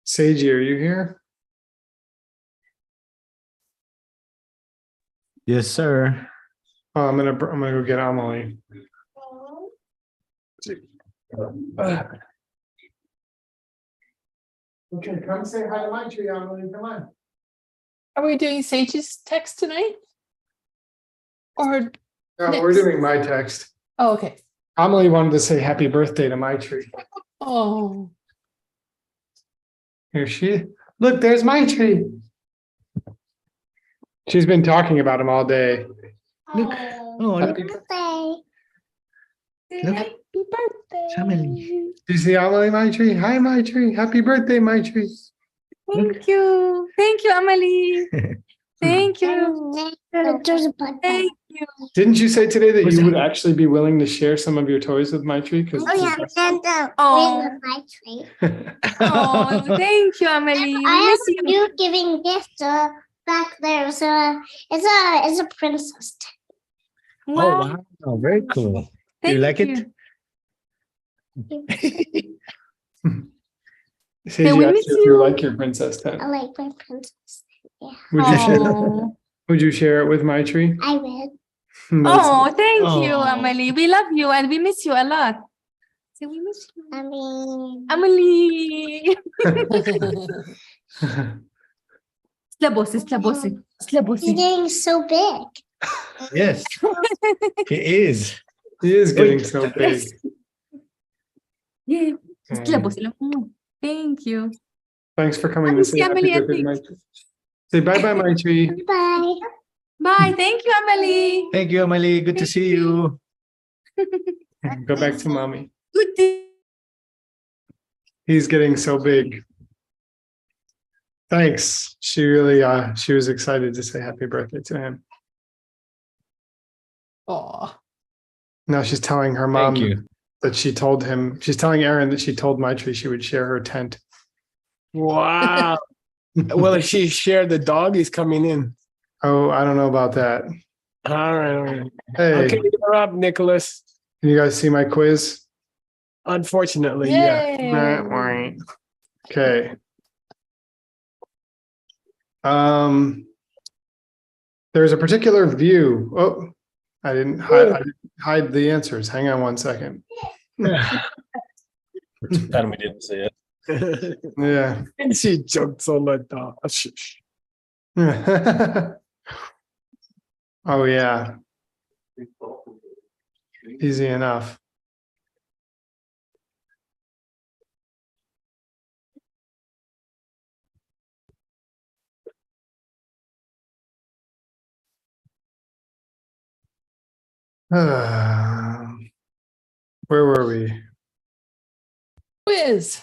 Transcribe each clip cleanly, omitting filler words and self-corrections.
Seiji, are you here? Yes, sir. Oh, I'm gonna go get Amelie. Okay, come say hi to my tree, Amelie. Come on. Are we doing Sage's text tonight? Or No, we're doing my text. oh, okay. Amelie wanted to say happy birthday to my tree. Oh, Here she. Look, there's my tree. She's been talking about him all day. Look. Oh, look. Birthday. Look. happy birthday. Family. Do you see Amelie, my tree? Hi, my tree. Happy birthday, my tree. Thank you. Thank you, Amelie. Thank you. There's a birthday. Thank you. Didn't you say today that you would actually be willing to share some of your toys with my tree? Because Oh yeah, and Oh. with my tree. Oh, thank you, Amelie. We I miss have you. a new giving gift back there. So it's a princess. Wow. Oh, wow. Very cool. Thank You like it? Seiji we asked miss you if you you. like your princess tent. I like my princess. Yeah, Would you share? Oh. Would you share it with my tree? I will. That's- Oh, thank you, Oh. Amelie. We love you and we miss you a lot. Say we miss you. I mean, Amelie. Slabosy, slabosy, he's slabosy. getting so big. Yes, he is. He is getting so big. Yes. Yeah, Mm. slabosy. Thank you. Thanks for coming to Miss say you, happy Amelie, birthday to my tree. Say bye-bye, my tree. Bye. Bye. Thank you, Amelie. Thank you, Emily. Good to see you. Go back to mommy. Good day. He's getting so big. Thanks. She really she was excited to say happy birthday to him. Oh, Now she's telling her mom Thank you. that she told him, she's telling Erin that she told my tree she would share her tent. Wow. Well, if she shared the dog, he's coming in. Oh, I don't know about that. All right. All right. Hey, Okay, you're up, Nicholas. can you guys see my quiz? Unfortunately, yeah. yay. Okay. There's a particular view. Oh, I didn't hide the answers. Hang on one second. Pretend we didn't see it. Yeah. And she joked so like that. Oh yeah. Easy enough. Where were we? Quiz.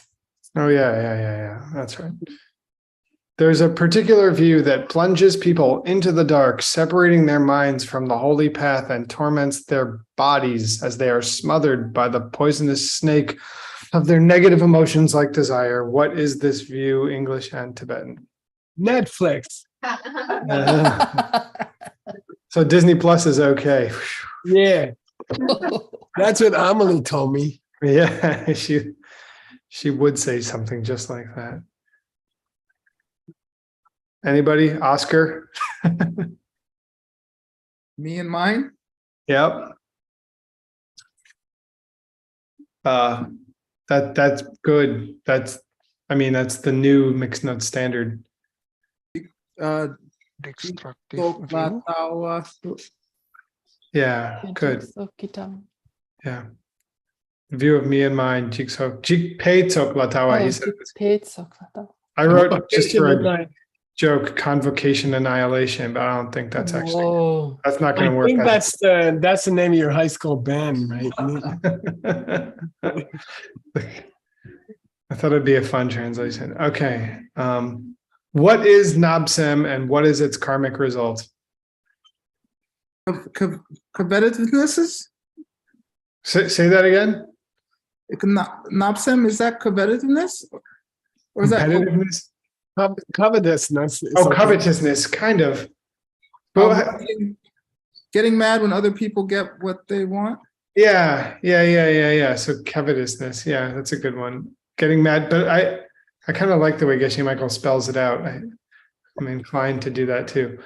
Oh yeah. That's right. There's a particular view that plunges people into the dark, separating their minds from the holy path and torments their bodies as they are smothered by the poisonous snake of their negative emotions like desire. What is this view, English and Tibetan? Netflix. So Disney Plus is okay. Yeah. That's what Amelie told me. Yeah, she would say something just like that. Anybody? Oscar? Me and mine. Yep. That's good. That's the new mixed nut standard. Latawa. Yeah, good. Yeah. View of me and mine. Jikpei Tsok Latawa. He said this. I wrote just for a joke, convocation annihilation, but I don't think that's actually Whoa. that's not I gonna work. think that's the name of your high school band, right? I thought it'd be a fun translation. Okay. What is Nabsem and what is its karmic result? Competitiveness? Say that again. Nabsem, is that competitiveness? Or is that Competitiveness? Covetousness. Oh, covetousness, kind of. But getting mad when other people get what they want? Yeah. So covetousness. Yeah, that's a good one. Getting mad, but I kind of like the way Geshe Michael spells it out. I'm inclined to do that too.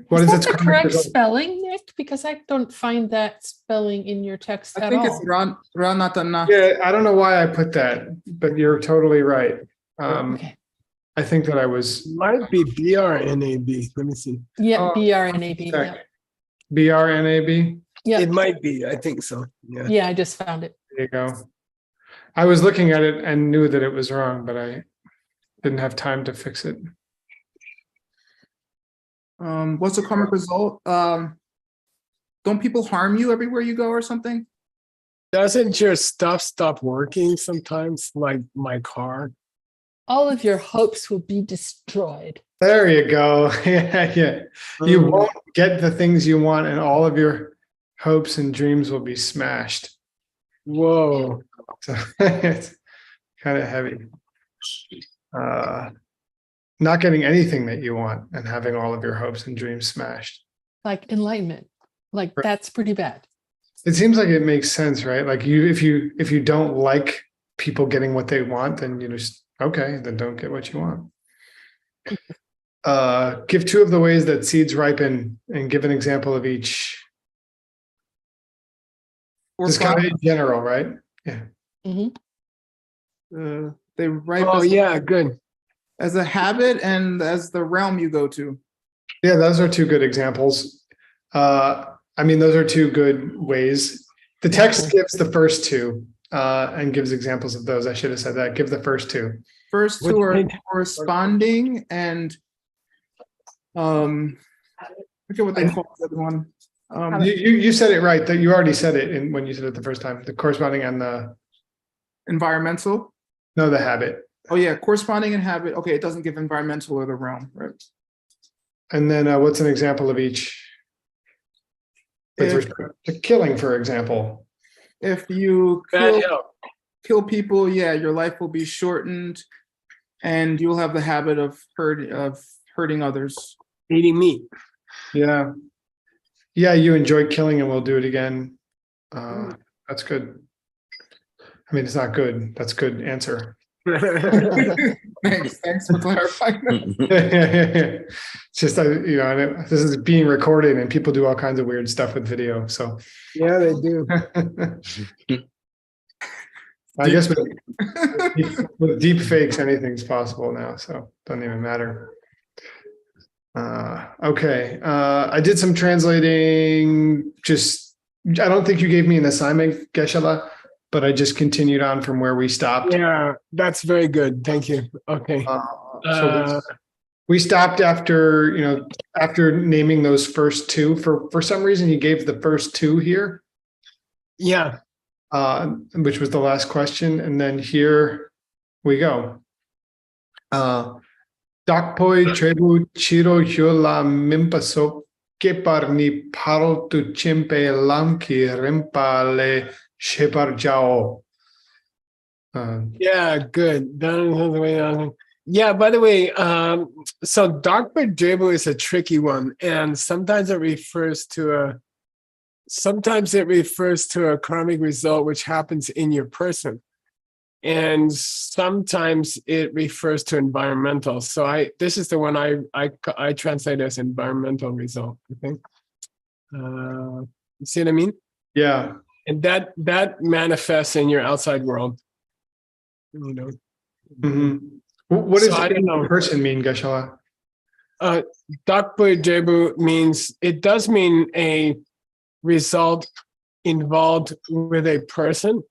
What is Is that its the karmic correct result? spelling, Nick? Because I don't find that spelling in your text I at think all. it's Ranatana. Yeah, I don't know why I put that, but you're totally right. Okay. I think that I was Might be BRNAB. Let me see. Yeah, Oh, BRNAB. Yeah. check. BRNAB. Yeah. It might be. I think so. Yeah. Yeah, I just found it. There you go. I was looking at it and knew that it was wrong, but I didn't have time to fix it. What's the karmic result? Don't people harm you everywhere you go or something? Doesn't your stuff stop working sometimes, like my car? All of your hopes will be destroyed. There you go. Yeah. You won't get the things you want, and all of your hopes and dreams will be smashed. Whoa. So it's kind of heavy. Not getting anything that you want and having all of your hopes and dreams smashed. Like enlightenment. Like Right. that's pretty bad. It seems like it makes sense, right? Like if you don't like people getting what they want, then you just okay, then don't get what you want. Give two of the ways that seeds ripen and give an example of each. Or Just kind of in general, right? Yeah. they ripe Oh, yeah. Good. as a habit and as the realm you go to. Yeah, those are two good examples. I mean, those are two good ways. The text gives the first two and gives examples of those. I should have said that. Give the first two. First What two are kind? corresponding and I forget what they call the other one. You said it right. That you already said it when you said it the first time. The corresponding and the Environmental. the habit. Oh yeah, corresponding and habit. Okay, it doesn't give environmental or the realm, right? And then what's an example of each? With If, respect to killing, for example. if you Bad health. kill people, yeah, your life will be shortened, and you'll have the habit of hurting others. Eating meat. Yeah. Yeah, you enjoy killing and we'll do it again. That's good. I mean, it's not good. That's good answer. Thanks for clarifying. It's just, this is being recorded and people do all kinds of weird stuff with video. So Yeah, they do. I guess with deep fakes, anything's possible now. So it doesn't even matter. Okay. I did some translating. I don't think you gave me an assignment, Geshe-la, but I just continued on from where we stopped. Yeah, that's very good. Thank you. Okay. So we stopped after naming those first two. For some reason, you gave the first two here, Yeah. which was the last question. And then here we go. Dakpoi trebu chiro hyula mimpaso keparni paro tu chimpe lamki rimpale sheparjao. Yeah, good. Yeah, by the way, so Dr. Jebu is a tricky one, and sometimes it refers to a karmic result which happens in your person. And sometimes it refers to environmental. So this is the one I translate as environmental result, I think. You see what I mean? Yeah. And that manifests in your outside world. You know. Mm-hmm. What does So I don't know. person mean, Geshe-la? Dakpui Jebu means, it does mean a result involved with a person,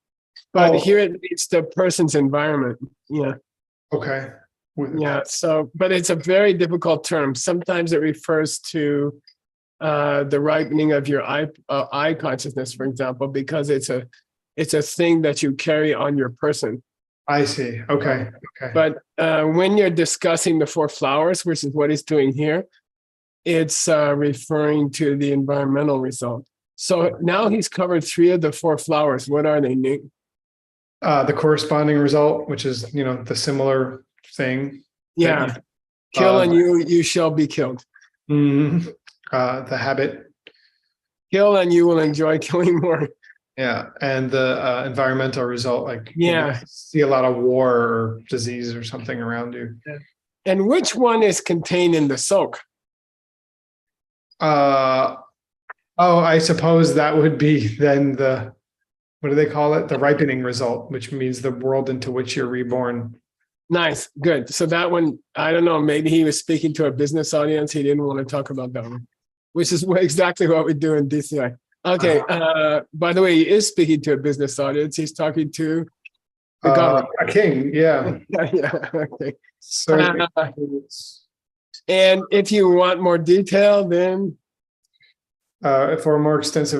but here it means the person's environment. Yeah. Okay. Yeah. So, but it's a very difficult term. Sometimes it refers to the ripening of your eye consciousness, for example, because it's a thing that you carry on your person. I see. Okay. Okay. But when you're discussing the four flowers, which is what he's doing here, it's referring to the environmental result. So now he's covered 3 of the 4 flowers. What are they, Nick? The corresponding result, which is, the similar thing. Yeah. Kill and you shall be killed. The habit. Kill and you will enjoy killing more. Yeah, and the environmental result, like Yeah. see a lot of war or disease or something around you. And which one is contained in the soak? Oh, I suppose that would be then what do they call it? The ripening result, which means the world into which you're reborn. Nice, good. So that one, I don't know, maybe he was speaking to a business audience. He didn't want to talk about that one, which is exactly what we do in DCI. Okay, by the way, he is speaking to a business audience. He's talking to the government. A king, yeah. Yeah, okay. So And if you want more detail, then for a more extensive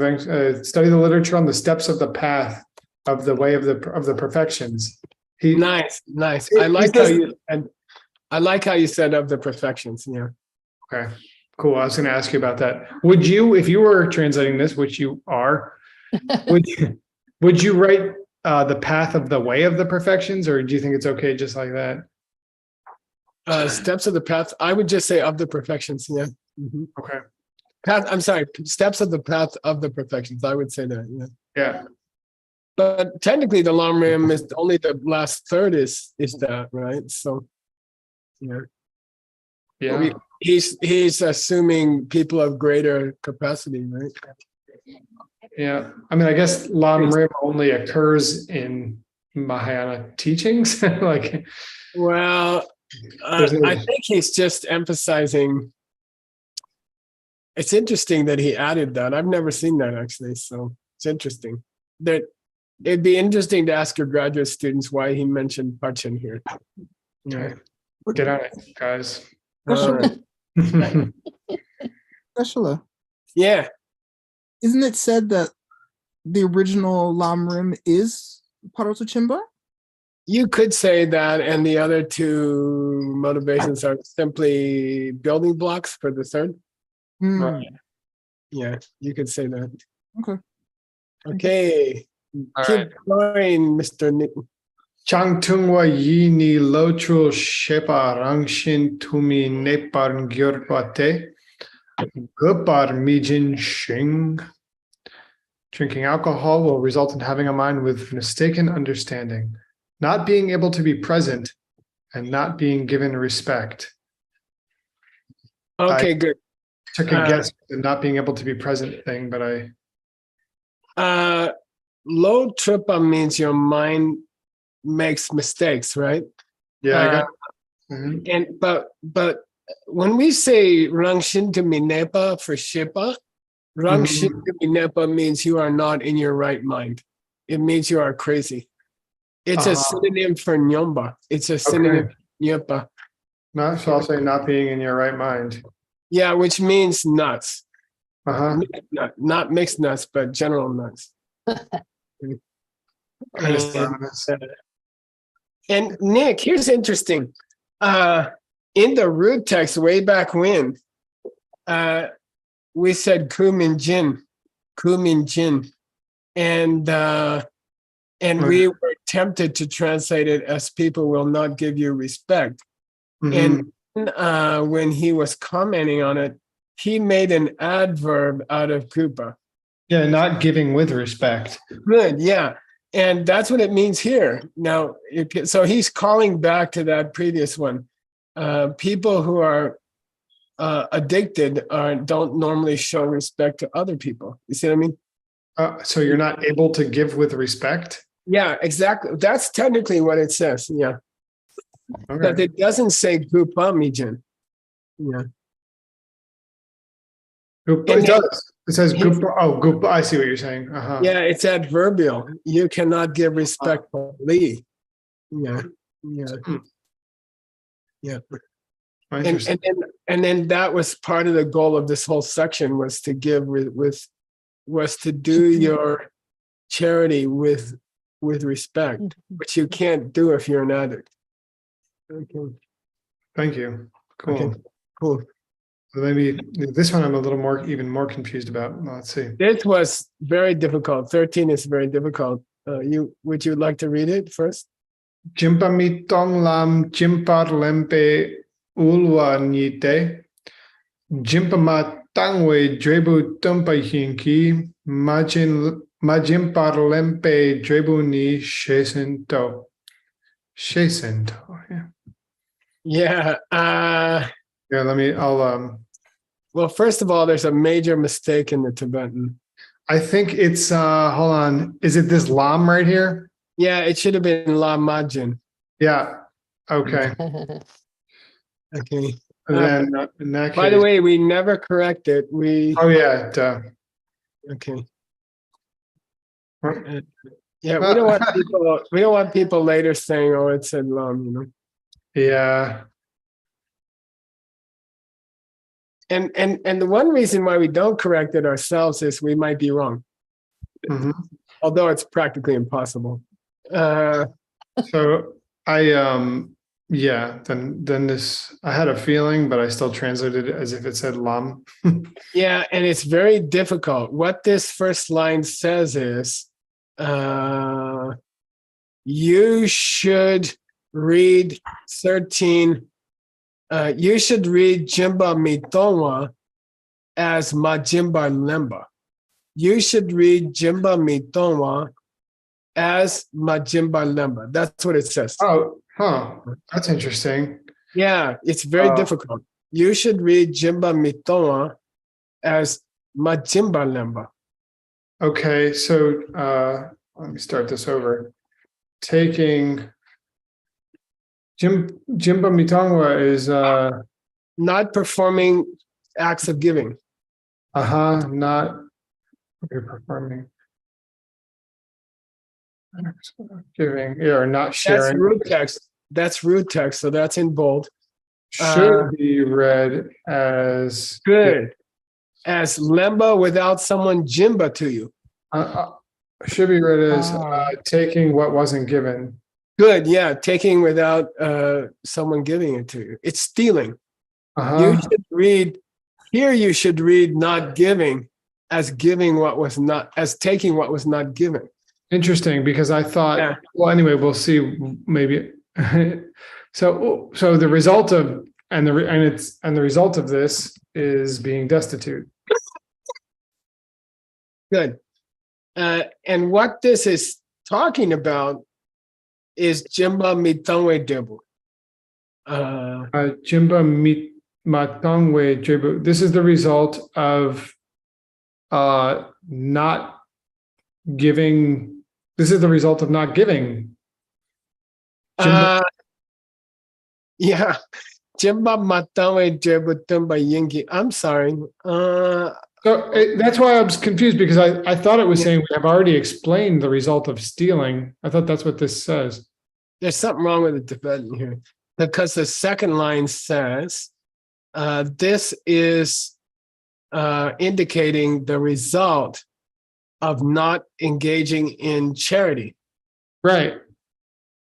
study the literature on the steps of the path of the way of the perfections. nice. I like how you said of the perfections. Yeah. Okay, cool. I was going to ask you about that. Would you, if you were translating this, which you are, would you write the path of the way of the perfections, or do you think it's okay just like that? Steps of the path. I would just say of the perfections. Yeah. Mhm. Okay. Path. I'm sorry. Steps of the path of the perfections. I would say that. Yeah. Yeah. But technically, the long rim is only the last third is that, right? So, yeah. Yeah. He's assuming people of greater capacity, right? Yeah. I mean, I guess Lam Rim only occurs in Mahayana teachings. Like, Well, There's no- I think he's just emphasizing. It's interesting that he added that. I've never seen that actually, so it's interesting. That it'd be interesting to ask your graduate students why he mentioned Pachin here. Yeah. get on it, guys. All right. Ursula, Yeah. isn't it said that the original Lam Rim is Paroto Chimba? You could say that, and the other two motivations are simply building blocks for the third. Hmm. Yeah, you could say that. Okay. Okay. All Keep right. going, Mr. Nick. Changtungwa yi ni lochul shepa rangshin tumi nepar gyurpate gupar mijin shing. Drinking alcohol will result in having a mind with mistaken understanding, not being able to be present, and not being given respect. Okay, good. Took a guess at the not being able to be present thing, but Low tripa means your mind makes mistakes, right? yeah, I got. Mhm. And but when we say Rangshin to Minepa for Shipa, Rangshin to Minepa means you are not in your right mind. It means you are crazy. It's a synonym for Nyomba. It's a synonym for Nyepa. Not, so I'll say not being in your right mind. Yeah, which means nuts. Uh-huh. Not mixed nuts, but general nuts. And Nick, here's interesting. In the root text way back when, we said kumin jin, and we were tempted to translate it as people will not give you respect. Mhm. And when he was commenting on it, he made an adverb out of kupa. Yeah, not giving with respect. Good, yeah. And that's what it means here. Now, so he's calling back to that previous one. People who are addicted don't normally show respect to other people. You see what I mean? So you're not able to give with respect? Yeah, exactly. That's technically what it says. Yeah. Okay. But it doesn't say gupa mijin. Yeah. It does. It says gupa. Oh, gupa. I see what you're saying. Uh-huh. Yeah, it's adverbial. You cannot give respectfully. Yeah. Yeah. Yeah. And then that was part of the goal of this whole section was to give was to do your charity with respect, which you can't do if you're an addict. Okay. Thank you. Cool. Okay. Cool. So maybe this one I'm a little even more confused about. Let's see. This was very difficult. 13 is very difficult. Would you like to read it first? Jimpamitong lam jimpar lempe ulwa nite. Jimpamat tangwe drebu tumpa hinki majin parlempe drebu ni shesento. Shesento. Yeah. Yeah. Yeah, I'll Well, first of all, there's a major mistake in the Tibetan. I think it's hold on. Is it this lam right here? Yeah, it should have been La Majin. Yeah. Okay. Okay. And then in that By the case, way, we never correct it. oh yeah, duh. Okay. Huh? Yeah, we don't want people later saying, "Oh, it said Lam," you know. Yeah. And the one reason why we don't correct it ourselves is we might be wrong, Mhm. although it's practically impossible. So I yeah, then this I had a feeling, but I still translated it as if it said lam. Yeah, and it's very difficult. What this first line says is, you should read 13. You should read Jimba Mitongwa as Majimba Lemba. You should read Jimba Mitongwa as Majimba Lemba. That's what it says. Oh, huh. That's interesting. Yeah, it's very difficult. You should read Jimba Mitongwa as Majimba Lemba. Okay, so let me start this over. Taking Jimba Mitongwa is Not performing acts of giving. not performing giving, yeah, or not That's sharing. root text. That's root text. So that's in bold. Should be read as Good. As Lemba without someone Jimba to you. should be read as taking what wasn't given. Good. Yeah. Taking without someone giving it to you. It's stealing. You should read here. You should read not giving as giving what was not, as taking what was not given. Interesting, because I thought, Yeah. well, anyway, we'll see. Maybe so the result of the result of this is being destitute. Good. And what this is talking about is Jimba Mitangwe Debu. Jimba matangwe jebu. This is the result of not giving. This is the result of not giving. Yeah. Jimba Matangwe Debu Tumba Yingi. I'm sorry. So that's why I was confused, because I thought it was saying we have already explained the result of stealing. I thought that's what this says. There's something wrong with the Tibetan here, because the second line says, this is indicating the result of not engaging in charity. Right.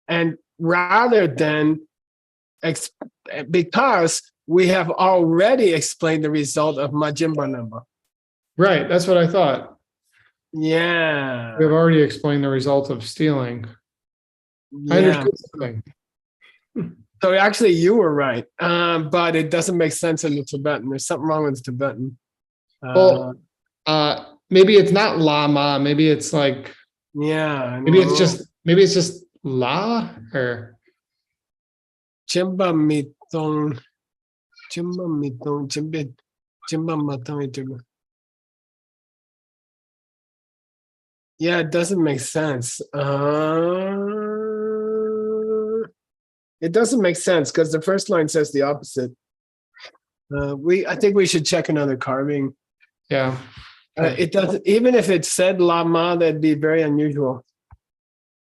And rather than, because we have already explained the result of Majimba Lemba. Right. That's what I thought. Yeah. We have already explained the result of stealing. I Yeah. understood something. So actually you were right. But it doesn't make sense in the Tibetan. There's something wrong with the Tibetan. Well, maybe it's not lama. Maybe it's like, Yeah. maybe it's just la or Jimba Mitong. Jimba Mitong. Jimba Matong. Yeah, it doesn't make sense. It doesn't make sense because the first line says the opposite. I think we should check another carving. yeah. It doesn't, even if it said Lama, that'd be very unusual.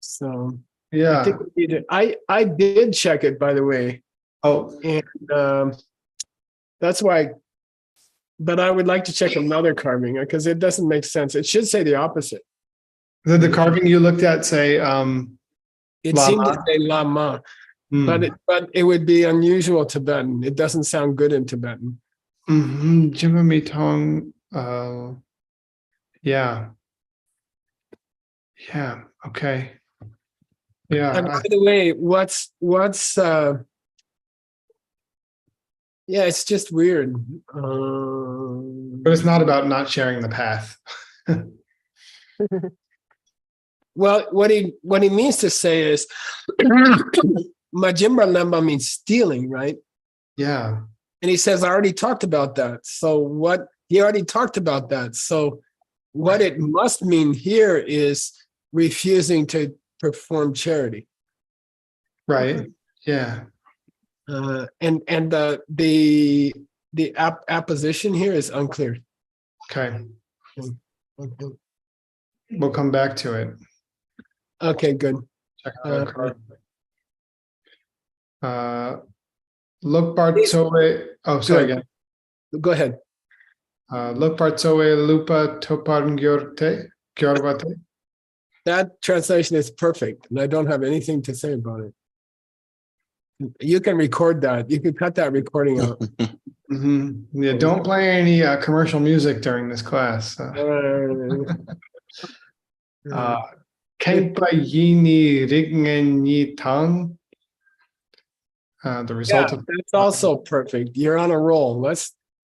So I Yeah. think we need to, I did check it, by the way. Oh, And that's why, but I would like to check another carving because it doesn't make sense. It should say the opposite. did the carving you looked at say It seemed to Lama? say Lama, Hmm. but it would be unusual Tibetan. It doesn't sound good in Tibetan. Jimba Mitong. Yeah. Yeah. Okay. Yeah. And by the way, what's Yeah, it's just weird. But it's not about not sharing the path. Well, what he means to say is Majimba Lemba means stealing, right? Yeah. And he says, I already talked about that. So what he already talked about that. So what it must mean here is refusing to perform charity. Right. Yeah. And the apposition here is unclear. Okay. Okay, We'll come back to it. okay, good. Check out our card. Look Bartsoe. Oh, sorry Good. again. Go ahead. Look Bartsoe Lupa Toparngyorte. Gyorbate. That translation is perfect, and I don't have anything to say about it. You can record that. You can cut that recording out. Yeah, don't play any commercial music during this class. Kenpa Yini Ringen Yi Tang. The result Yeah, of that's also perfect. You're on a roll.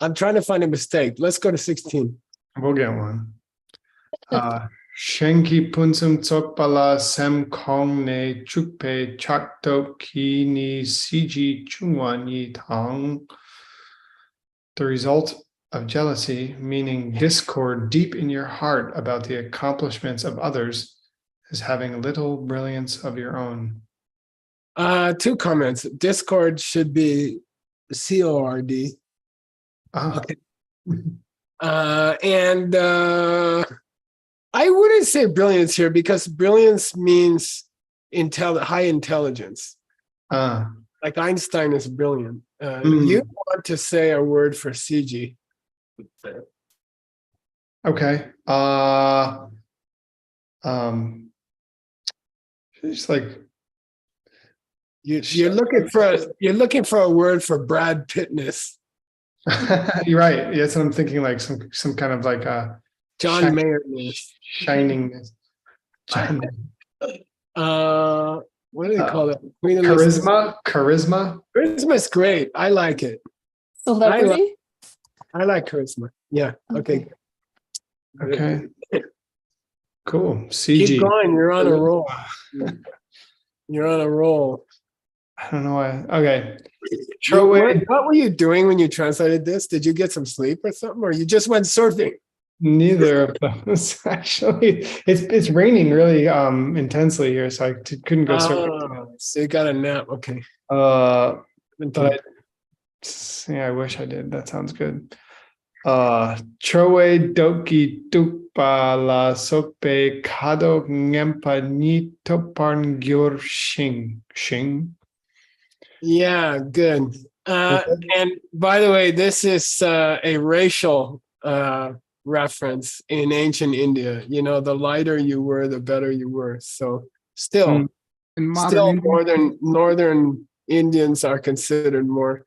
I'm trying to find a mistake. Let's go to 16. we'll get one. Shenki Punsum Tsokpala Sem Kong Ne Chukpe Chakto Ki Ni Siji Chungwan Yi Tang. The result of jealousy, meaning discord deep in your heart about the accomplishments of others, is having little brilliance of your own. 2 comments. Discord should be CORD. Ah, Okay. And I wouldn't say brilliance here because brilliance means high intelligence. Like Einstein is brilliant. You want to say a word for CG. okay. It's like You're looking for a word for Brad Pittness. you're right. That's what I'm thinking. Like some kind of like John Mayerness. shiningness. What do they call it? Queen Elizabeth. Charisma. Charisma's great. I like it. Celebrity? I like charisma. Yeah. Okay. Okay. Cool. Keep CG. going. You're on a roll. You're on a roll. I don't know why. Okay. What were you doing when you translated this? Did you get some sleep or something, or you just went surfing? Neither of those actually. It's raining really intensely here, so I couldn't go surfing. So you got a nap. Okay. But I wish I did. That sounds good. Troe doki dukpa la sope kado ngempa ni toparn gyur shing. Yeah, good. And by the way, this is a racial reference in ancient India. You know, the lighter you were, the better you were. So still In modern India, northern Indians are considered more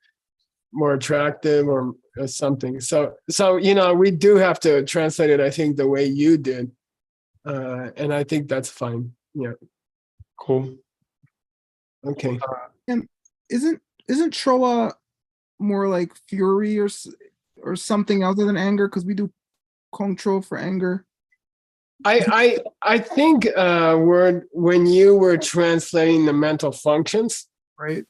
attractive or something. So you know, we do have to translate it, I think, the way you did. And I think that's fine. Yeah. Cool. Okay. isn't Troa more like fury or something other than anger? Because we do control for anger. I think when you were translating the mental functions, Right.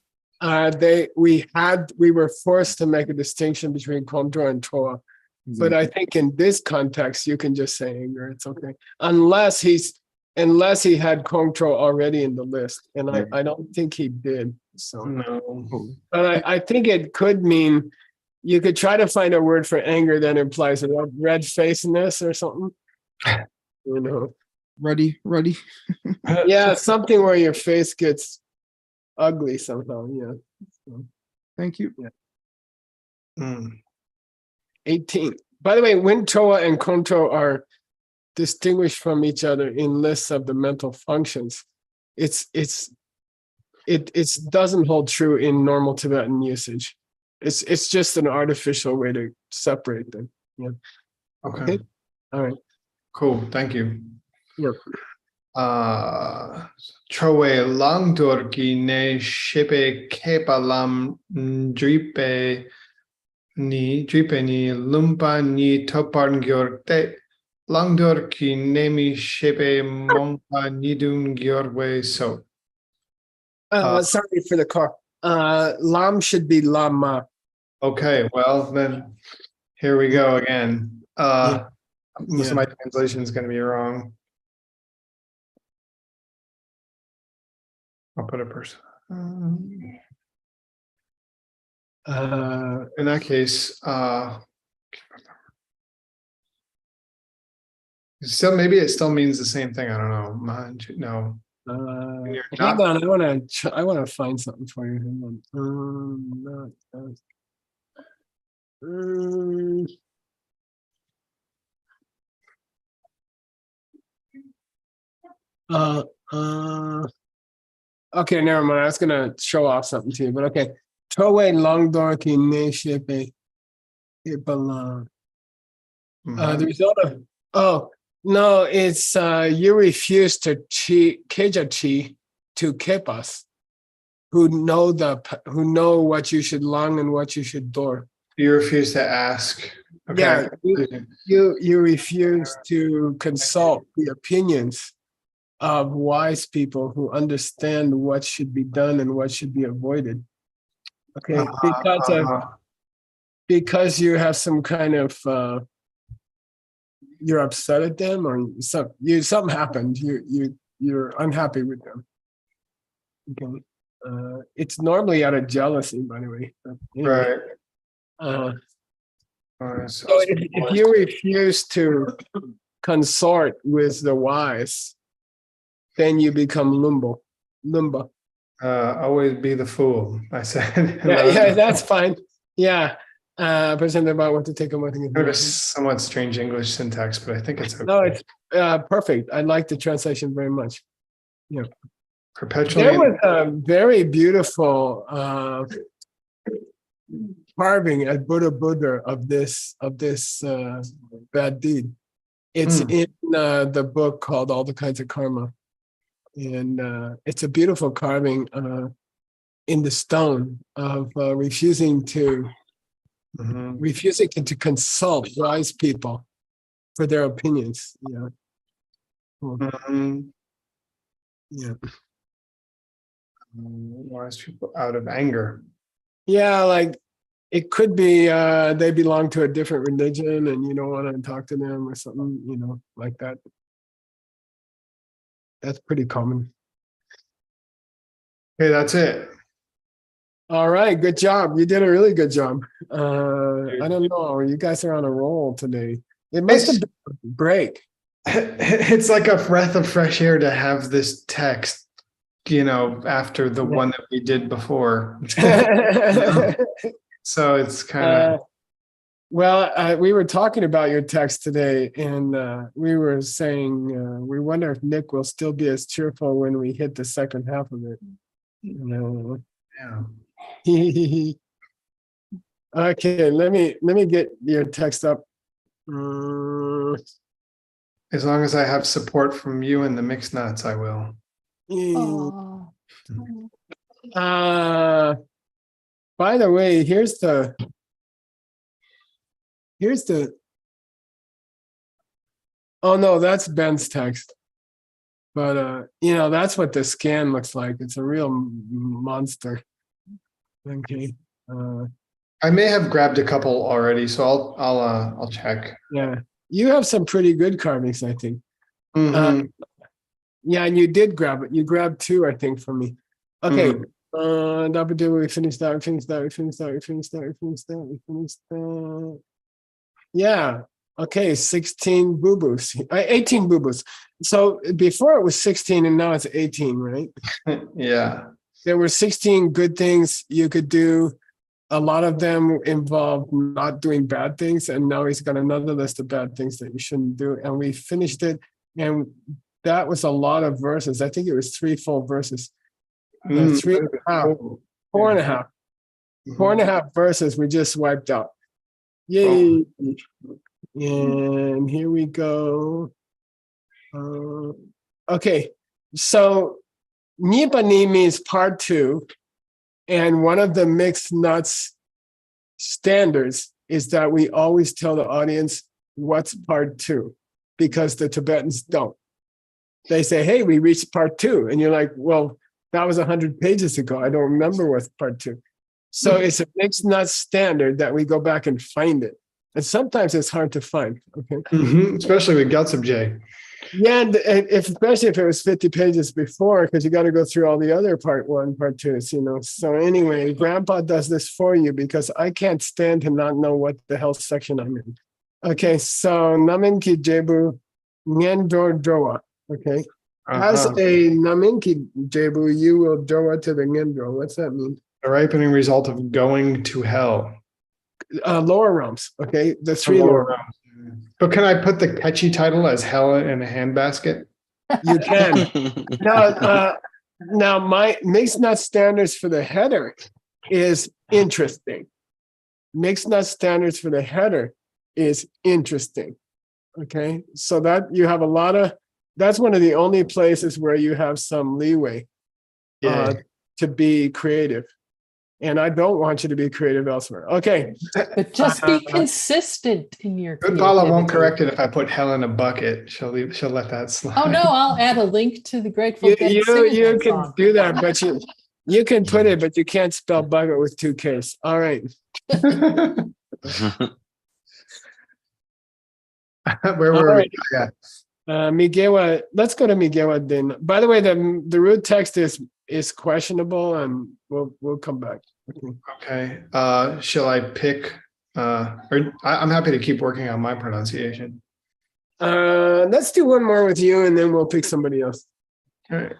we were forced to make a distinction between control and Troa. But I think in this context, you can just say anger. It's okay, unless he had control already in the list, and I don't think he did. So, No. but I think it could mean you could try to find a word for anger that implies a red facedness or something. You know, Ruddy. yeah, something where your face gets ugly somehow. Yeah. So, Thank you. 18. By the way, when Troa and Konto are distinguished from each other in lists of the mental functions, it doesn't hold true in normal Tibetan usage. It's just an artificial way to separate them. Yeah. Okay. All right. Cool. Thank you. Yep. Troe langdorki ne shepe kepalam dripe ni dripe ni lumpa ni toparn gyorte langdor ki nemi shepe monka nidun gyorwe so. Sorry for the car. Lam should be lama. Okay, well then here we go again. Most of my translation is going to be wrong. I'll put a person. In that case, still maybe it still means the same thing. I don't know. No. You're Hang not- on, I wanna find something for you. Hang on. Not that. Okay, never mind. I was gonna show off something to you, but okay. Towe longdor ki ne shepe ipalan. The result of no, it's you refuse to kejachi to keep us, who know what you should long and what you should door. You refuse to ask. Okay. Yeah, you refuse to consult the opinions of wise people who understand what should be done and what should be avoided. Okay, because you have some kind of you're upset at them, or something happened. You're unhappy with them. Okay, it's normally out of jealousy, by the way. But anyway, Right. so if you refuse to consort with the wise, then you become lumba. Always be the fool, I said. Yeah, that's fine. Yeah, present about what to take and what to Kind of a somewhat strange English syntax, but I think it's okay. No, it's perfect. I like the translation very much. Yeah. Perpetually. There was a very beautiful carving at Buddha of this bad deed. It's in the book called All the Kinds of Karma, and it's a beautiful carving in the stone of refusing to consult wise people for their opinions. Yeah. Yeah. Wise people out of anger. Yeah, like it could be they belong to a different religion and you don't want to talk to them or something, like that. That's pretty common. Okay, that's it. All right, good job. You did a really good job. I don't know. You guys are on a roll today. It must have been a break. It's like a breath of fresh air to have this text, after the one that we did before. So it's kind of. Well, we were talking about your text today, and we were saying we wonder if Nick will still be as cheerful when we hit the second half of it. Yeah. Okay, let me get your text up. As long as I have support from you and the mixed nuts, I will. Oh. By the way, here's the oh no, that's Ben's text. But that's what the scan looks like. It's a real monster. Okay. I may have grabbed a couple already, so I'll check. Yeah. You have some pretty good carvings, I think. Mhm. Yeah, and you did grab it. You grabbed two, I think, from me. Okay. We finished that. Yeah. Okay, 16 boo-boos. 18 boo-boos. So before it was 16 and now it's 18, right? Yeah. There were 16 good things you could do. A lot of them involved not doing bad things. And now he's got another list of bad things that you shouldn't do. And we finished it. And that was a lot of verses. I think it was 3 full verses. 3.5, 4.5. 4.5 verses we just wiped out. Yay. And here we go. Okay, so Nipani means part 2, and one of the mixed nuts standards is that we always tell the audience what's part 2, because the Tibetans don't. They say, hey, we reached part 2. And you're like, well, that was 100 pages ago. I don't remember what's part 2. So it's a mixed nut standard that we go back and find it. And sometimes it's hard to find. Okay. Especially with Gyaltsab J. Yeah, and especially if it was 50 pages before, because you got to go through all the other part 1, part 2s, you know. So anyway, Grandpa does this for you because I can't stand to not know what the hell section I'm in. Okay, so Naminki Jebu Ngendor Joa. Okay. As a Naminki Jebu, you will Joa to the Ngendro. What's that mean? The ripening result of going to hell. Lower realms. Okay, the 3 lower realms. But can I put the catchy title as hell in a handbasket? You can. Now, my mixed nut standards for the header is interesting. Mixed nut standards for the header is interesting. Okay, so that you have a lot of, that's one of the only places where you have some leeway to be creative. And I don't want you to be creative elsewhere. Okay. But just be consistent in your. Good Paula won't creativity. correct it if I put hell in a bucket. She'll let that slide. Oh no, I'll add a link to the Grateful Dead. You singing that can song. do that, but you can put it, but you can't spell bucket with 2 Ks. All right. Where All were right. we? Yeah. Migewa, let's go to Migewa then. By the way, the root text is questionable, and we'll come back. Okay. Shall I pick? I'm happy to keep working on my pronunciation. Let's do one more with you, and then we'll pick somebody else. All right.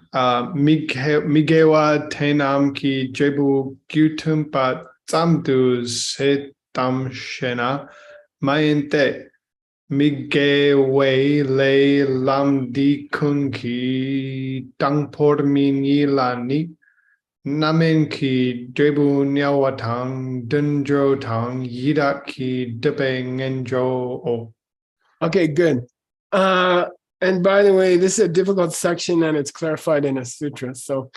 Migewa tenam ki jebu gyutumpa tsamdu setam shena mayente. Migewe le lamdi kunki dangpor minilani namin ki jebu nyawatang dundro tang yidak ki depeng enjo o. Okay, good. And by the way, this is a difficult section, and it's clarified in a sutra. So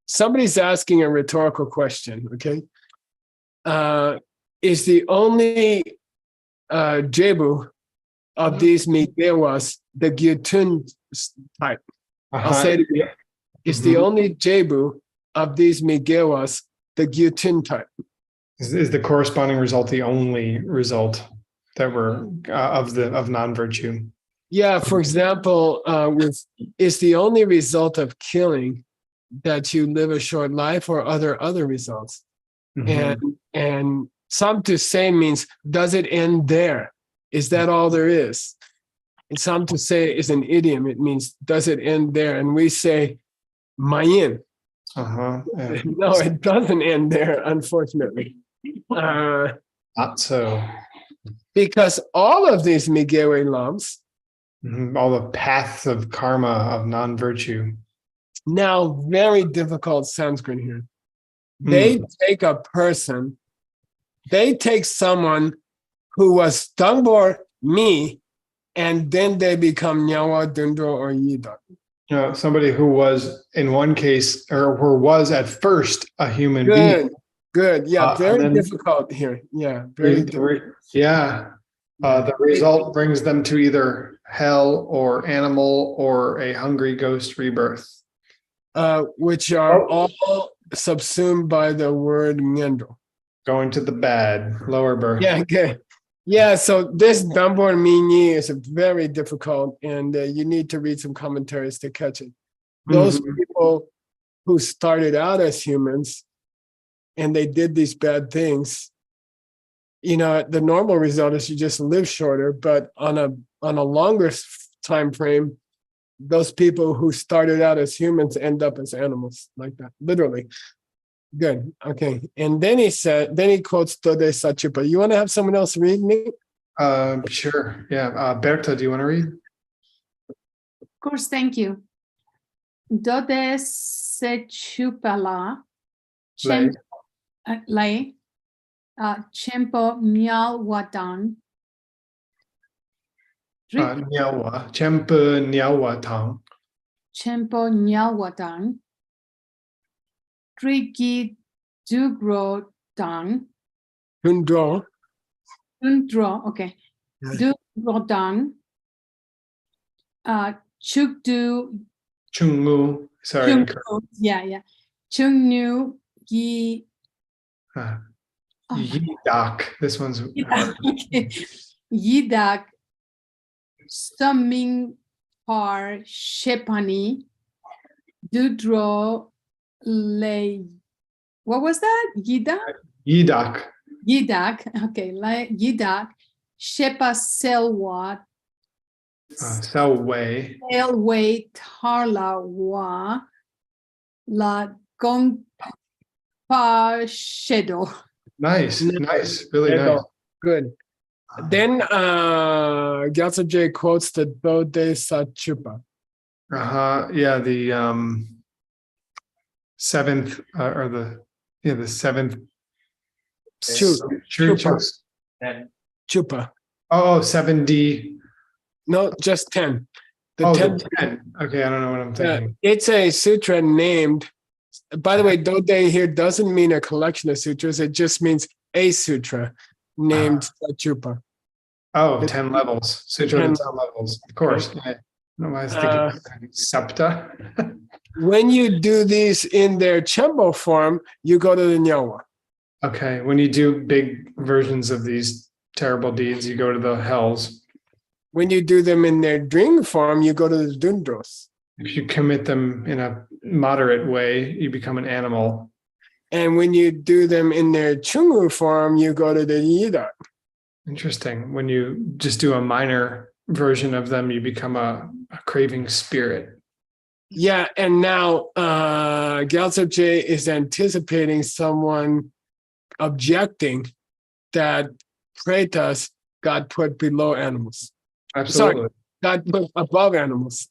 somebody's asking a rhetorical question, okay? Is the only Jebu of these Migewas the Gyutun type? I'll say it again. Is the only Jebu of these Migewas the Gyutun type? Is the corresponding result the only result that were of non-virtue? Yeah, for example, is the only result of killing that you live a short life, or other results? And some to say means, does it end there? Is that all there is? And some to say is an idiom. It means, does it end there? And we say, mayin. Yeah. No, it doesn't end there, unfortunately. Not so. Because all of these Migewe lumps, All the paths of karma of non-virtue. now very difficult Sanskrit here. They take a person, they take someone who was Dangbor Mi, and then they become Nyawa, Dundro, or Yidak. Somebody who was in one case, or who was at first a human being. Good. Yeah, very then difficult here. Yeah, very difficult. The result brings them to either hell or animal or a hungry ghost rebirth. Which are all subsumed by the word Ngendro. Going to the bad, lower birth. Yeah, okay. Yeah, so this Dambor Minyi is very difficult, and you need to read some commentaries to catch it. Those people who started out as humans and they did these bad things, you know, the normal result is you just live shorter, but on a longer time frame, those people who started out as humans end up as animals, like that, literally. Good. Okay. And then he quotes Tode Sachipa. You want to have someone else read me? Sure. Yeah. Berta, do you want to read? Of course, thank you. Dode Sechupala Lay Chempo Mial Wadang Nyawa. Chempa Nyawa Tang. Chempo Nyal Wadang Triki Dugro dang. Tundro. Dundro, okay. Yeah. Dundro dang. Chukdu Chungu. Sorry. Chungnu. Yeah. Chungnu Yi. Uh, Oh my Yidak. This one's hard. Okay. Yidak Summing Par Shepani Dudro Le. What was that? Yidak. Yidak. Okay. Yidak Shepa Selwa Selway. Selway Tarla Wa La Gongpa Shedo. Nice. Really There you nice. go. Good. Then Gyaltsen J quotes the Bodhisattva. Yeah, the seventh the seventh Chupa. Oh, 7D. No, just 10. The Oh, 10. the 10. Okay, I don't know what I'm Yeah, thinking. it's a sutra named, by the way, Dode here doesn't mean a collection of sutras. It just means a sutra named Sachupa. Oh, 10 levels. Sutra 10 of the 10 levels. Of course. Yeah. I don't know why I was thinking septa. When you do these in their Chembo form, you go to the Nyawa. Okay, when you do big versions of these terrible deeds, you go to the hells. When you do them in their Dring form, you go to the Dundros. If you commit them in a moderate way, you become an animal. And when you do them in their Chungu form, you go to the Yidak. Interesting. When you just do a minor version of them, you become a craving spirit. Yeah, and now Gyaltsen J is anticipating someone objecting that pretas got put below animals. Absolutely. Got put above animals.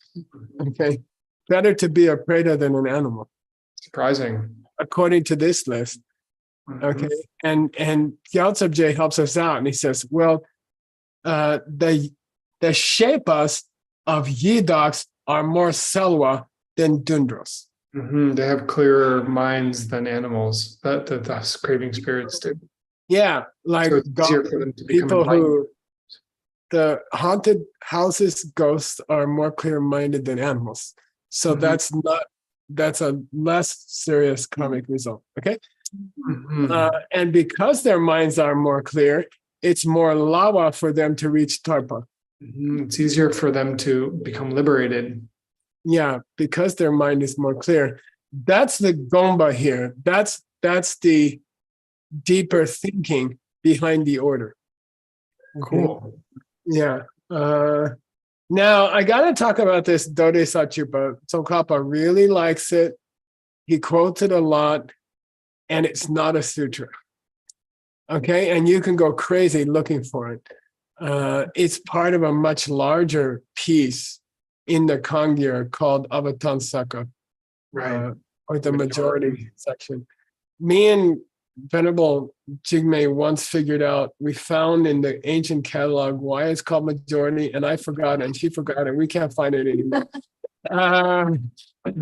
Okay. Better to be a preta than an animal, Surprising. according to this list. Okay. And Gyaltsen J helps us out and he says, well, the shepas of Yidoks are more selwa than Dundros. They have clearer minds than animals. That the craving spirits do. Yeah, like So it's easier for them to become people enlightened. who the haunted houses ghosts are more clear-minded than animals. So that's a less serious karmic result. Okay. And because their minds are more clear, it's more lava for them to reach Tarpa. It's easier for them to become liberated. Yeah, because their mind is more clear. That's the Gomba here. That's the deeper thinking behind the order. Cool. Yeah. Now I got to talk about this Dode Sachupa. Tsongkhapa really likes it. He quotes it a lot, and it's not a sutra. Okay, and you can go crazy looking for it. It's part of a much larger piece in the Kangyur called Avatansaka, Right. or the majority section. Me and Venerable Jigme once figured out, we found in the ancient catalog why it's called majority, and I forgot and she forgot and we can't find it anymore.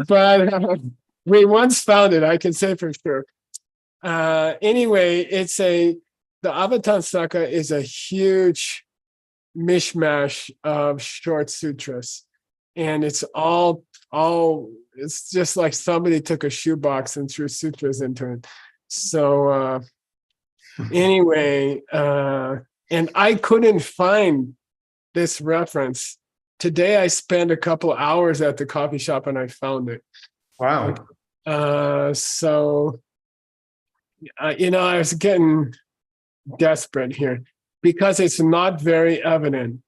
But we once found it, I can say for sure. Anyway, the Avatansaka is a huge mishmash of short sutras. And it's it's just like somebody took a shoebox and threw sutras into it. So anyway, and I couldn't find this reference. Today I spent a couple hours at the coffee shop and I found it. Wow. So I was getting desperate here because it's not very evident.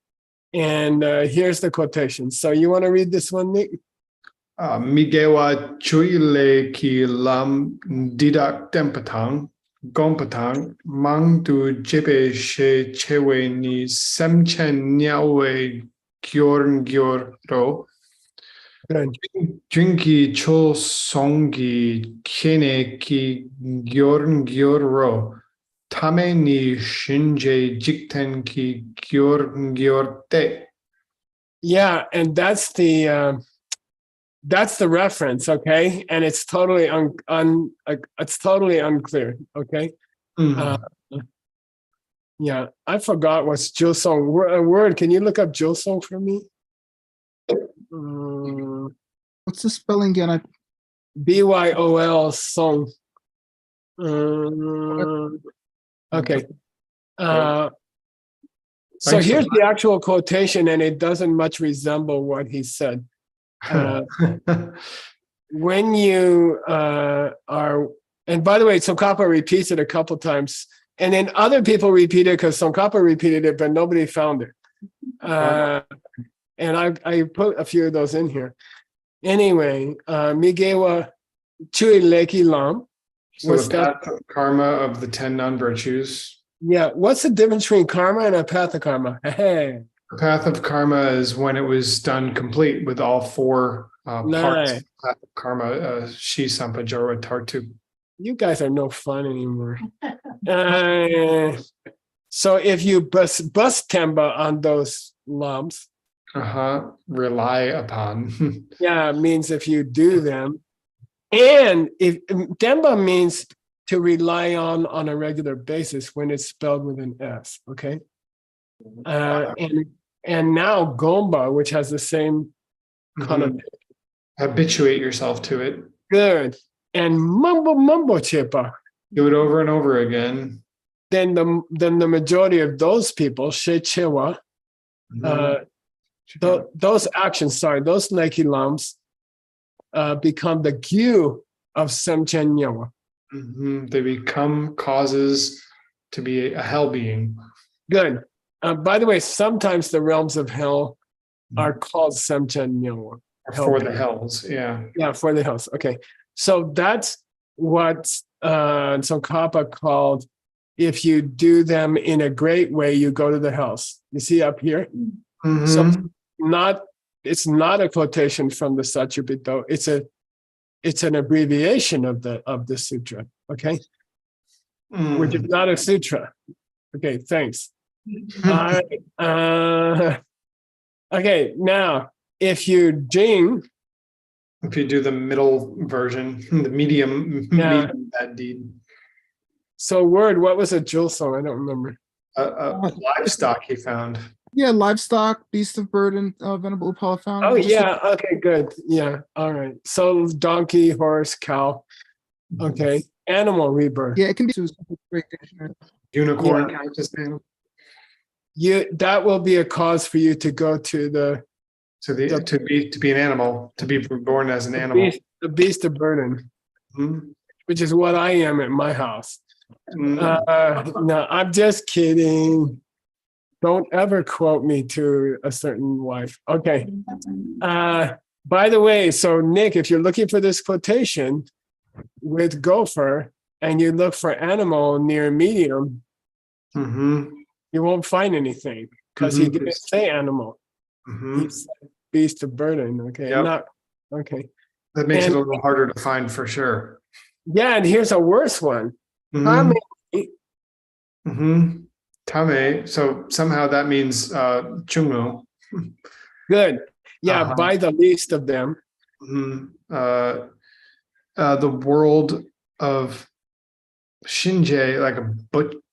And here's the quotation. So you want to read this one, Nick? Migewa chuile ki lam didak tempatang gompatang mang du jepe she chewe ni semchen nyawe gyor ro Good. drinki chol songi kene ki gyor ro tame ni shinje jikten ki gyor te. Yeah, and that's the reference, okay? And it's totally it's totally unclear, okay? Mhm. Yeah, I forgot what's Jilsong. Word, can you look up Jilsong for me? What's the spelling again? BYOL song. Okay. So Thanks for here's the actual quotation, and it doesn't much resemble what he said. When you are, and by the way, Tsongkhapa repeats it a couple times, and then other people repeat it because Tsongkhapa repeated it, but nobody found it. And I put a few of those in here. Anyway, Migewa Chui Leki Lam. So the path of karma of the 10 non-virtues. Yeah, what's the difference between karma and a path of karma? Hey. The path of karma is when it was done complete with all four parts Nice. of the path of karma, Shi Sampa Jorwa Tartu. You guys are no fun anymore. So if you bus temba on those lams, Rely upon. yeah, it means if you do them. And if temba means to rely on a regular basis when it's spelled with an S, okay? And now gomba, which has the same connotation. Habituate yourself to it. Good. And mumbo chepa. Do it over and over again. Then the majority of those people, shechewa, those actions, those Leki Lams become the gyu of Semchen Nyawa. They become causes to be a hell being. Good. By the way, sometimes the realms of hell are called Semchen Nyawa. For the hells, yeah. Yeah, for the hells. Okay. So that's what Tsongkhapa called, if you do them in a great way, you go to the hells. You see up here? So it's not a quotation from the Satyapito. It's an abbreviation of the sutra. Okay. Which is not a sutra. Okay, thanks. All right. Okay, now if you jing, if you do the middle version, the medium bad deed. So word, what was a jewel song? I don't remember. Livestock he found. Yeah, livestock, beast of burden, Venerable Upala found. Oh Just yeah, okay, good. Yeah, all right. So donkey, horse, cow. Okay, animal rebirth. yeah, it can be used with great dictionary. Unicorn Yeah. counts as animal. That will be a cause for you to go to To be an animal, to be born as an animal. the beast of burden, which is what I am at my house. No, I'm just kidding. Don't ever quote me to a certain wife. Okay. By the way, so Nick, if you're looking for this quotation with gopher and you look for animal near medium, you won't find anything because he didn't say animal. He said beast of burden. Okay. Yep. Okay. That makes it a little harder to find for sure. Yeah, and here's a worse one. Tame. So somehow that means chungu. Good. Yeah, by the least of them. The world of Shinje, like a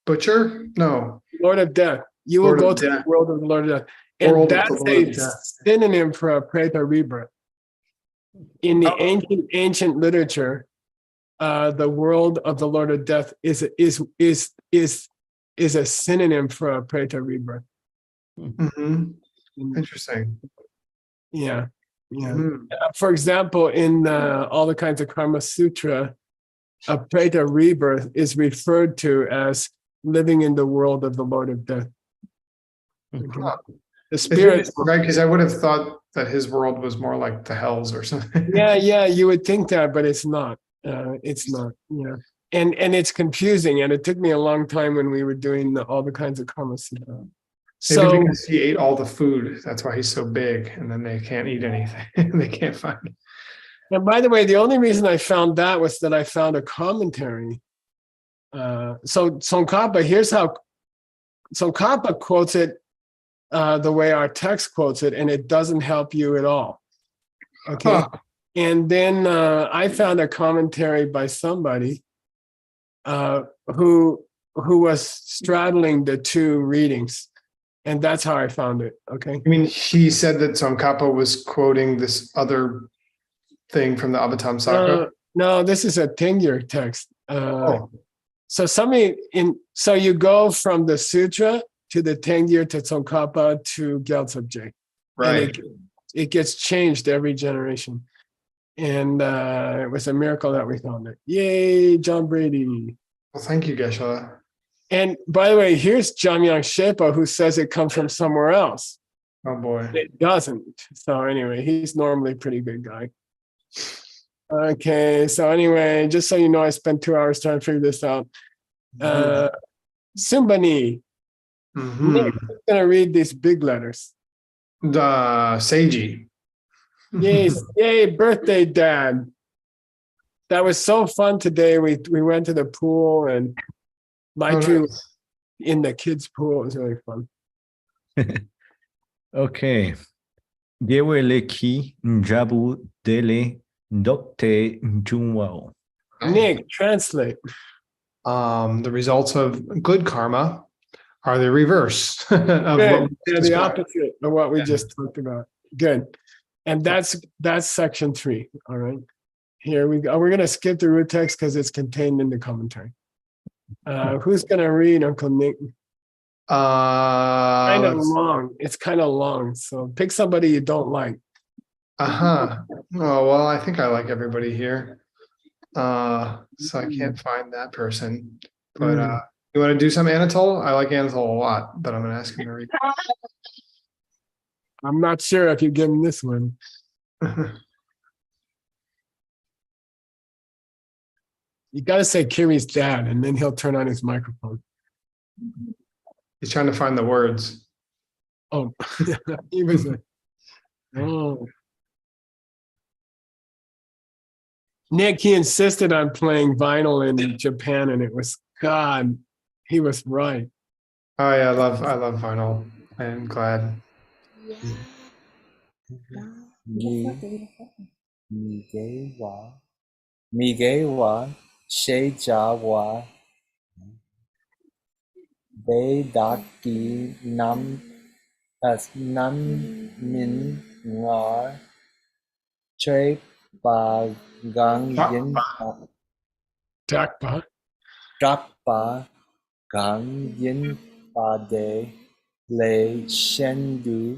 butcher? No. Lord of Death. You will go to the world of the Lord of Death. And that's a synonym for a Preta rebirth. In the ancient literature, the world of the Lord of Death is a synonym for a Preta rebirth. Interesting. Yeah. For example, in all the kinds of Karma Sutra, a Preta rebirth is referred to as living in the world of the Lord of Death. The spirit, right? Because I would have thought that his world was more like the hells or something. yeah, you would think that, but it's not. It's not. Yeah, and it's confusing, and it took me a long time when we were doing all the kinds of Karma Sutra. Maybe because he ate all the food, that's why he's so big, and then they can't eat anything. They can't find it. And by the way, the only reason I found that was that I found a commentary. So Tsongkhapa, here's how Tsongkhapa quotes it the way our text quotes it, and it doesn't help you at all. Okay. And then I found a commentary by somebody who who was straddling the two readings. And that's how I found it. Okay. I mean, he said that Tsongkhapa was quoting this other thing from the Avatam Saka. No, this is a Tengyur text. Oh, So you go from the sutra to the Tengyur to Tsongkhapa to Gyaltsab. right. It gets changed every generation. And it was a miracle that we found it. Yay, John Brady. Well, thank you, Geshe. And by the way, here's Jamyang Shepa, who says it comes from somewhere else. Oh boy. It doesn't. So anyway, he's normally a pretty good guy. Okay, so anyway, just so you know, I spent 2 hours trying to figure this out. Sumbani. Mhm. Nick, I'm gonna read these big letters. The Seiji. Yes, yay, birthday, Dad. That was so fun today. We went to the pool and my Oh, two nice. in the kids' pool. It was really fun. Okay. Geweleki Njabu Dele Dokte Junwao. Nick, translate. The results of good karma are the reverse of what Good. we They're the described. opposite of what we Yeah. just talked about. Good. And that's section 3. All right. Here we go. We're gonna skip the root text because it's contained in the commentary. Who's gonna read, Uncle Nick? Kind of long. It's kind of long. So pick somebody you don't like. Oh, well, I think I like everybody here. So I can't find that person. But you want to do some Anatole? I like Anatole a lot, but I'm gonna ask him to read. I'm not sure if you give him this one. You got to say Kiri's dad, and then he'll turn on his microphone. He's trying to find the words. Oh, he was like, oh. Nick, he insisted on playing vinyl in Japan, and it was God. He was right. Oh yeah, I love vinyl. I'm glad. Migewa Shejawa Bedaki Nam as Nam Min Ngar Tre Ba Gang Yin Dakpa. Drapa Gang Yin Ba De Le Shendu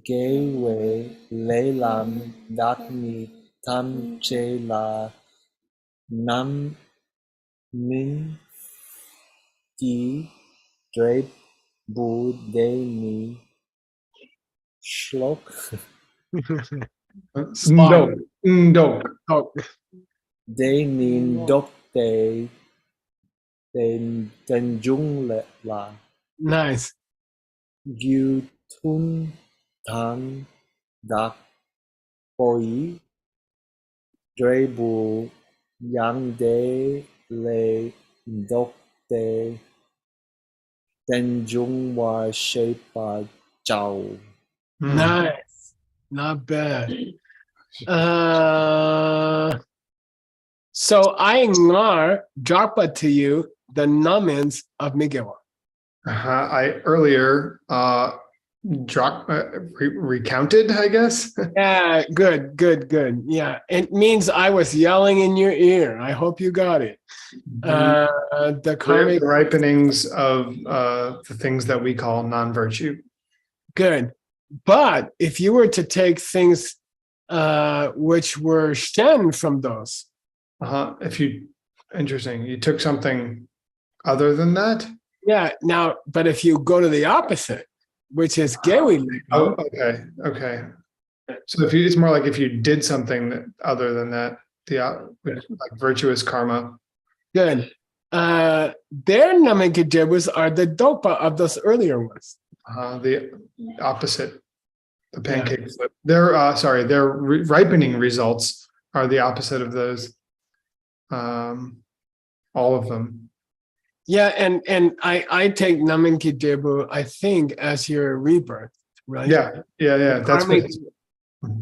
Gewe Le Lam Dakni Tam Che La Nam Min Ki Drape Bu De Ni Shlok Ndok. Ndok. Oh, De Ni Dok De Den Jung Le La nice. Gyu Tun Tan Dak Poi Drebu Yang De Le Dok De Den Jung Wa Shepa Chao. Nice. Not bad. So I ngar Drapa to you the numins of Migewa. I earlier recounted, I guess. Yeah, good. Yeah, it means I was yelling in your ear. I hope you got it. The karmic, The ripenings of the things that we call non-virtue. good. But if you were to take things which were shen from those, Interesting. You took something other than that? yeah. Now, but if you go to the opposite, which is gewi, Oh, okay. So it's more like if you did something other than that, like virtuous karma. good. Their namikijebus are the dopa of those earlier ones. The opposite, the pancake flip. Their ripening results are the opposite of those. All of them. Yeah, and I take Naminkidebu, I think, as your rebirth, right? Yeah. That's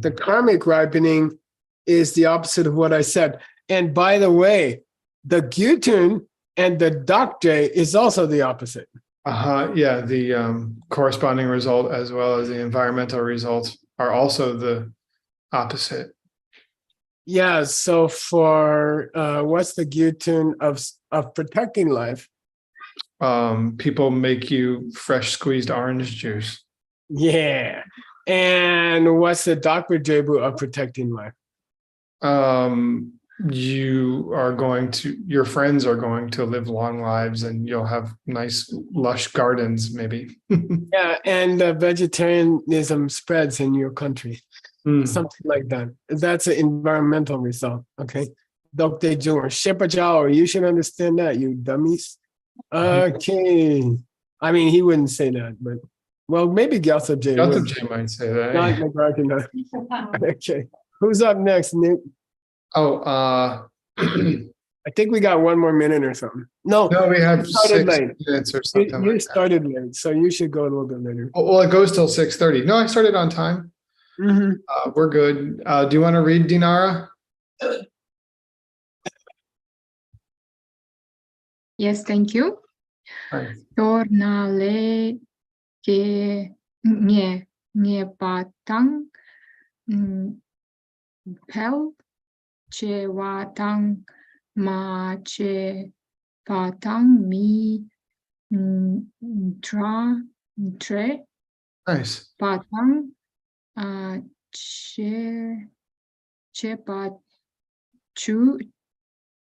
The karmic ripening is the opposite of what I said. And by the way, the Gyutun And the docte is also the opposite. Yeah, the corresponding result as well as the environmental results are also the opposite. Yeah, so for what's the gyutun of protecting life? People make you fresh squeezed orange juice. Yeah. And what's the Dr. Jebu of protecting life? Your friends are going to live long lives and you'll have nice, lush gardens, maybe. Yeah, and vegetarianism spreads in your country. Something like that. That's an environmental result. Okay. Dr. Jun, Shepajao, you should understand that, you dummies. Okay. I mean, he wouldn't say that, but well, maybe Gyaltsen J Dr. would. J might say that. Not McGarkin. Okay. Who's up next, Nick? Oh, I think we got 1 more minute or something. No, no, we have started 6 late. minutes or something. You like started late, so you should go a little bit later. that. Well, it goes till 6:30. No, I started on time. We're good. Do you want to read, Dinara? Yes, thank you. Right. Tornale ke nie patang pel che watang ma che patang mi tre Nice. patang che pachu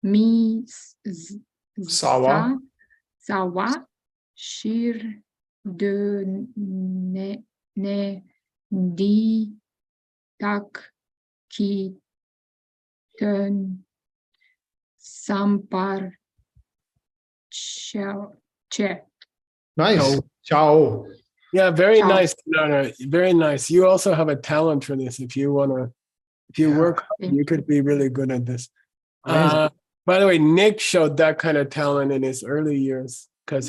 mi Sawa. sawa shir de ne di tak ki ten sampar che. Nice. Ciao. Yeah, very Ciao. nice. No, very nice. You also have a talent for this. If you Yeah. work hard, you could be really good at this. Amazing. By the way, Nick showed that kind of talent in his early years because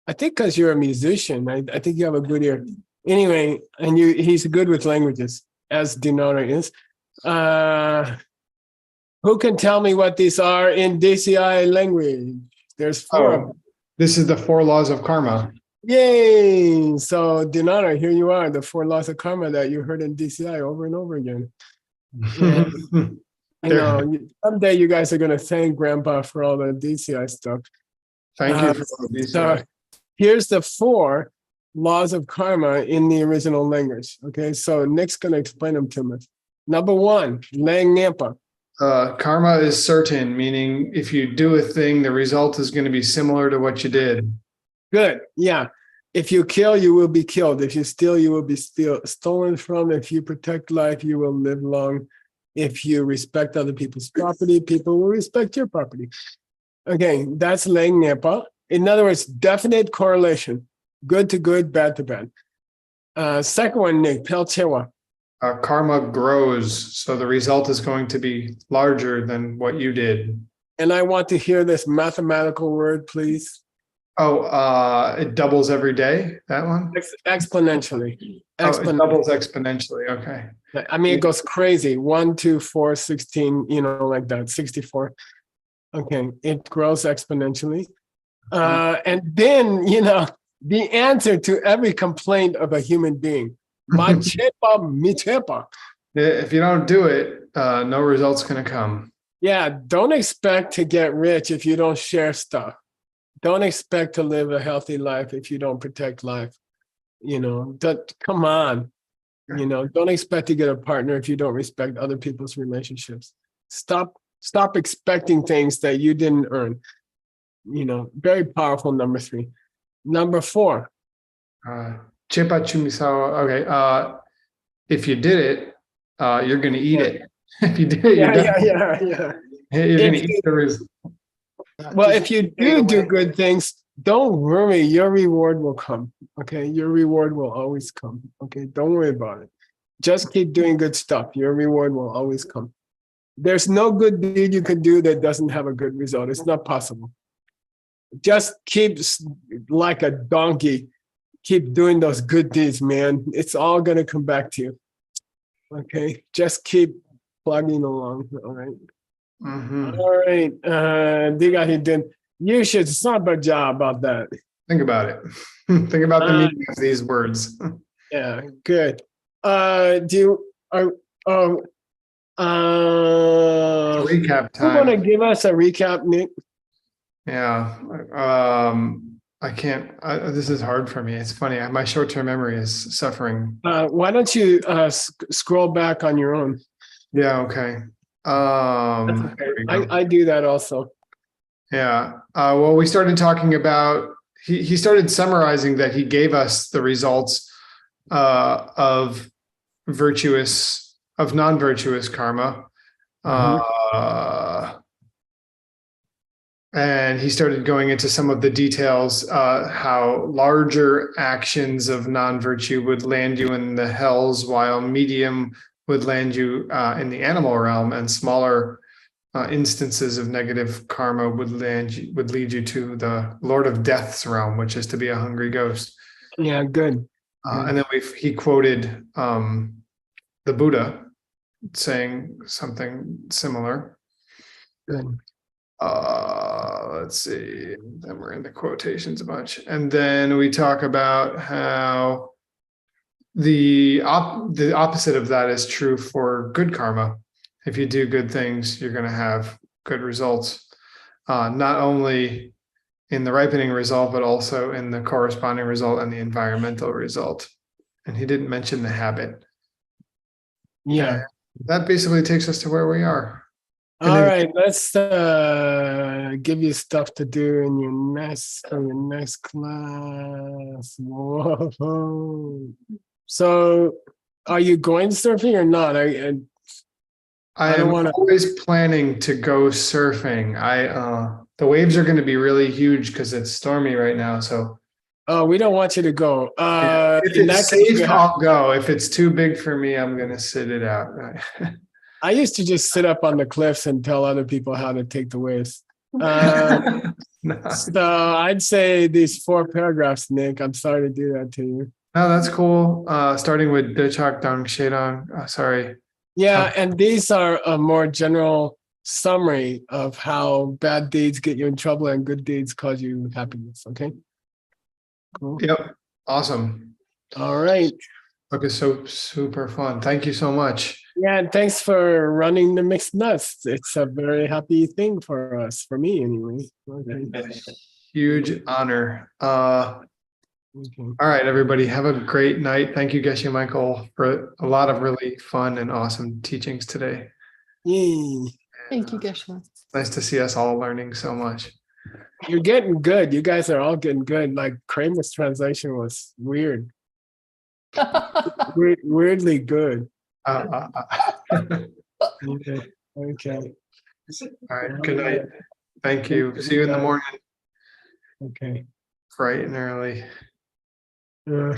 because you're a musician. I think you have a good ear. Anyway, and he's good with languages, as Dinara is. Who can tell me what these are in DCI language? There's 4 of them. This is the 4 laws of karma. Yay! So Dinara, here you are, the 4 laws of karma that you heard in DCI over and over again. Someday you guys are going to thank Grandpa for all the DCI stuff. Thank you for all of these. So here's the 4 laws of karma in the original language. Okay, so Nick's going to explain them to us. Number 1, Lang Nampa. Karma is certain, meaning if you do a thing, the result is going to be similar to what you did. Good, yeah. If you kill, you will be killed. If you steal, you will be stolen from. If you protect life, you will live long. If you respect other people's property, people will respect your property. Okay, that's Lang Nampa. In other words, definite correlation. Good to good, bad to bad. Second one, Nick, Pelchewa. Karma grows, so the result is going to be larger than what you did. And I want to hear this mathematical word, please. It doubles every day, that one? Exponentially. It doubles exponentially, okay. I mean, it goes crazy. 1, 2, 4, 16, like that, 64. Okay, it grows exponentially. And then, the answer to every complaint of a human being. Machepa, michepa. If you don't do it, no result's going to come. Yeah, don't expect to get rich if you don't share stuff. Don't expect to live a healthy life if you don't protect life. Come on. Don't expect to get a partner if you don't respect other people's relationships. Stop expecting things that you didn't earn. Very powerful, number 3. Number 4. Chepa chumisawa. Okay. If you did it, you're going to eat it. If you did it, Yeah. You're going to eat the result. Well, if you do good things, don't worry. Your reward will come. Okay. Your reward will always come. Okay. Don't worry about it. Just keep doing good stuff. Your reward will always come. There's no good deed you can do that doesn't have a good result. It's not possible. Just keep like a donkey. Keep doing those good deeds, man. It's all going to come back to you. Okay. Just keep plugging along. All right. Mm-hmm. All right. Diga Hidden. You should sabaja about that. Think about it. Think about the Uh, meaning of these words. Yeah, good. Do you are Recap you want to time. give us a recap, Nick? Yeah. I can't. This is hard for me. It's funny. My short-term memory is suffering. Why don't you scroll back on your own? Yeah. Okay. Here we go. I do that also. Yeah. Well, we started talking about, he started summarizing that he gave us the results of non-virtuous karma. And he started going into some of the details, how larger actions of non-virtue would land you in the hells, while medium would land you in the animal realm, and smaller instances of negative karma would lead you to the Lord of Death's realm, which is to be a hungry ghost. Yeah, good. And then he quoted the Buddha saying something similar. Good. Let's see. Then we're in the quotations a bunch, and then we talk about how the opposite of that is true for good karma. If you do good things, you're going to have good results, not only in the ripening result, but also in the corresponding result and the environmental result. And he didn't mention the habit. Yeah. And that basically takes us to where we are. All right, let's give you stuff to do in your next class. Whoa. So, are you going surfing or not? I don't I'm wanna- always planning to go surfing. The waves are going to be really huge because it's stormy right now. So Oh, we don't want you to go. if In that it's case, safe, I'll go. If it's too big for me, I'm going to sit it out. I used to just sit up on the cliffs and tell other people how to take the waves. So I'd say these 4 paragraphs, Nick. I'm sorry to do that to you. No, that's cool. Starting with Dechak Dang Shedang. Sorry. Yeah, and these are a more general summary of how bad deeds get you in trouble and good deeds cause you happiness. Okay. Cool. Yep. Awesome. All right. Okay, so super fun. Thank you so much. Yeah, and thanks for running the mixed nuts. It's a very happy thing for us, for me anyway. Okay. Huge honor. Okay. All right, everybody, have a great night. Thank you, Geshe Michael, for a lot of really fun and awesome teachings today. Yay. Thank you, Geshe. Nice to see us all learning so much. You're getting good. You guys are all getting good. Like Kramer's translation was weird. Weirdly good. Okay. Okay. All right, good night. Thank you. See you in the morning, Okay. bright and early. Uh,